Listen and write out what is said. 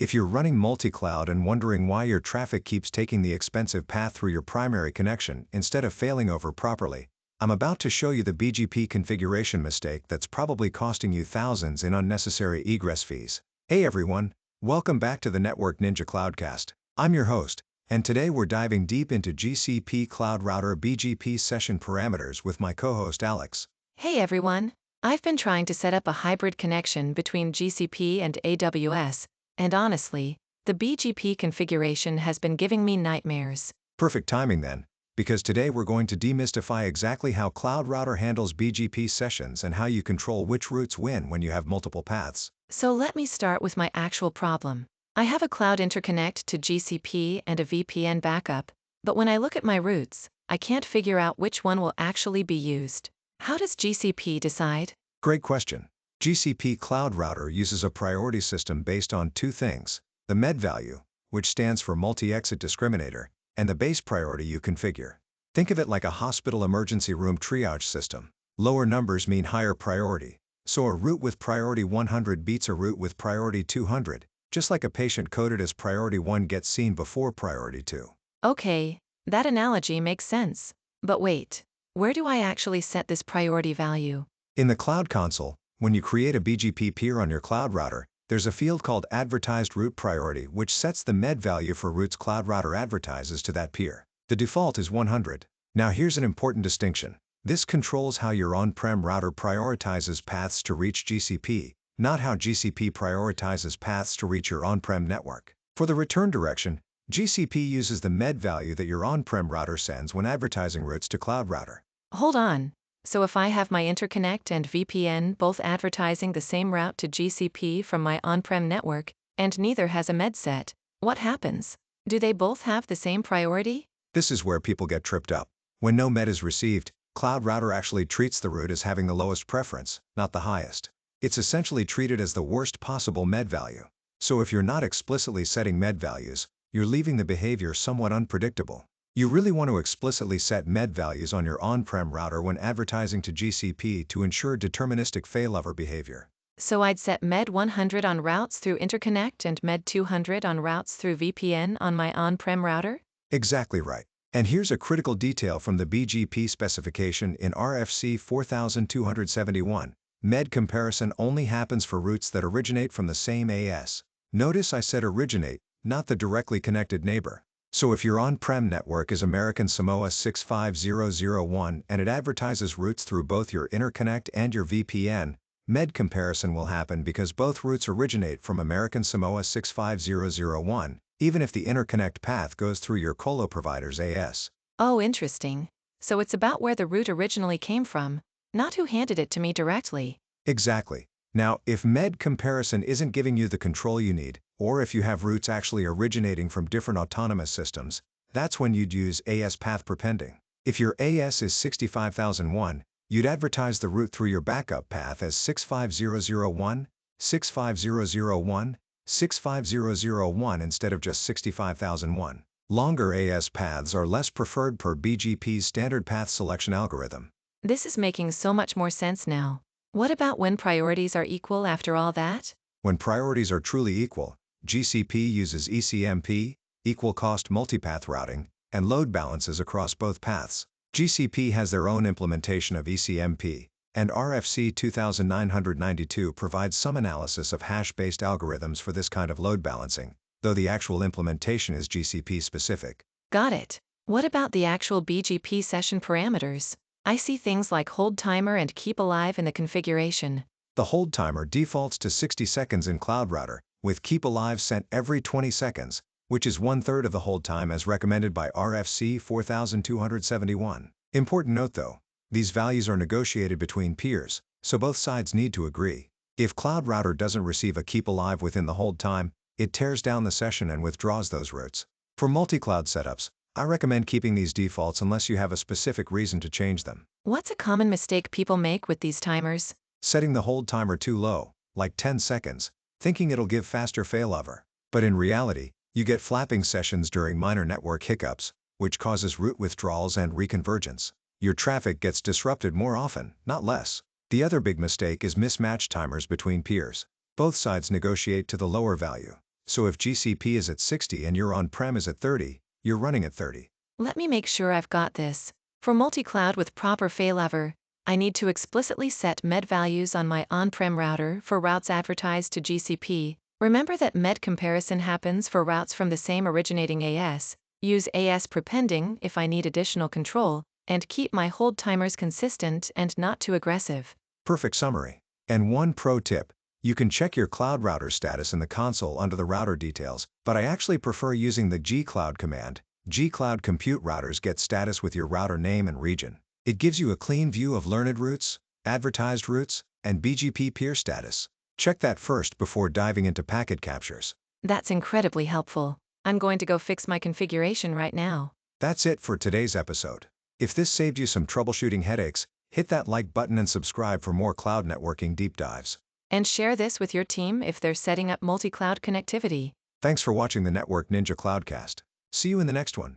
If you're running multi-cloud and wondering why your traffic keeps taking the expensive path through your primary connection instead of failing over properly, I'm about to show you the BGP configuration mistake that's probably costing you thousands in unnecessary egress fees. Hey everyone, welcome back to the Network Ninja Cloudcast. I'm your host, and today we're diving deep into GCP Cloud Router BGP session parameters with my co-host Alex. Hey everyone! I've been trying to set up a hybrid connection between GCP and AWS, and honestly, the BGP configuration has been giving me nightmares. Perfect timing then, because today we're going to demystify exactly how Cloud Router handles BGP sessions and how you control which routes win when you have multiple paths. So let me start with my actual problem. I have a cloud interconnect to GCP and a VPN backup, but when I look at my routes, I can't figure out which one will actually be used. How does GCP decide? Great question. GCP Cloud Router uses a priority system based on two things: the MED value, which stands for multi-exit discriminator, and the base priority you configure. Think of it like a hospital emergency room triage system. Lower numbers mean higher priority, so a route with priority 100 beats a route with priority 200, just like a patient coded as priority 1 gets seen before priority 2. Okay, that analogy makes sense. But wait, where do I actually set this priority value? In the Cloud Console, when you create a BGP peer on your cloud router, there's a field called Advertised Route Priority which sets the MED value for routes Cloud Router advertises to that peer. The default is 100. Now here's an important distinction. This controls how your on-prem router prioritizes paths to reach GCP, not how GCP prioritizes paths to reach your on-prem network. For the return direction, GCP uses the MED value that your on-prem router sends when advertising routes to Cloud Router. Hold on. So if I have my interconnect and VPN both advertising the same route to GCP from my on-prem network, and neither has a MED set, what happens? Do they both have the same priority? This is where people get tripped up. When no MED is received, Cloud Router actually treats the route as having the lowest preference, not the highest. It's essentially treated as the worst possible MED value. So if you're not explicitly setting MED values, you're leaving the behavior somewhat unpredictable. You really want to explicitly set MED values on your on-prem router when advertising to GCP to ensure deterministic failover behavior. So I'd set MED 100 on routes through interconnect and MED 200 on routes through VPN on my on-prem router? Exactly right. And here's a critical detail from the BGP specification in RFC 4271. MED comparison only happens for routes that originate from the same AS. Notice I said originate, not the directly connected neighbor. So if your on-prem network is American Samoa 65001 and it advertises routes through both your interconnect and your VPN, MED comparison will happen because both routes originate from American Samoa 65001, even if the interconnect path goes through your colo provider's AS. Oh, interesting. So it's about where the route originally came from, not who handed it to me directly. Exactly. Now, if MED comparison isn't giving you the control you need, or if you have routes actually originating from different autonomous systems, that's when you'd use AS path prepending. If your AS is 65001, you'd advertise the route through your backup path as 65001, 65001, 65001 instead of just 65001. Longer AS paths are less preferred per BGP's standard path selection algorithm. This is making so much more sense now. What about when priorities are equal after all that? When priorities are truly equal, GCP uses ECMP, equal cost multipath routing, and load balances across both paths. GCP has their own implementation of ECMP, and RFC 2992 provides some analysis of hash-based algorithms for this kind of load balancing, though the actual implementation is GCP specific. Got it. What about the actual BGP session parameters? I see things like hold timer and keep alive in the configuration. The hold timer defaults to 60 seconds in Cloud Router, with keep alive sent every 20 seconds, which is 1/3 of the hold time as recommended by RFC 4271. Important note though, these values are negotiated between peers, so both sides need to agree. If Cloud Router doesn't receive a keep alive within the hold time, it tears down the session and withdraws those routes. For multi-cloud setups, I recommend keeping these defaults unless you have a specific reason to change them. What's a common mistake people make with these timers? Setting the hold timer too low, like 10 seconds, thinking it'll give faster failover. But in reality, you get flapping sessions during minor network hiccups, which causes route withdrawals and reconvergence. Your traffic gets disrupted more often, not less. The other big mistake is mismatched timers between peers. Both sides negotiate to the lower value. So if GCP is at 60 and your on-prem is at 30, you're running at 30. Let me make sure I've got this. For multi-cloud with proper failover, I need to explicitly set MED values on my on-prem router for routes advertised to GCP. Remember that MED comparison happens for routes from the same originating AS. Use AS prepending if I need additional control, and keep my hold timers consistent and not too aggressive. Perfect summary. And one pro tip, you can check your cloud router status in the console under the router details, but I actually prefer using the gcloud command. Gcloud compute routers get status with your router name and region. It gives you a clean view of learned routes, advertised routes, and BGP peer status. Check that first before diving into packet captures. That's incredibly helpful. I'm going to go fix my configuration right now. That's it for today's episode. If this saved you some troubleshooting headaches, hit that like button and subscribe for more cloud networking deep dives. And share this with your team if they're setting up multi-cloud connectivity. Thanks for watching the Network Ninja Cloudcast. See you in the next one.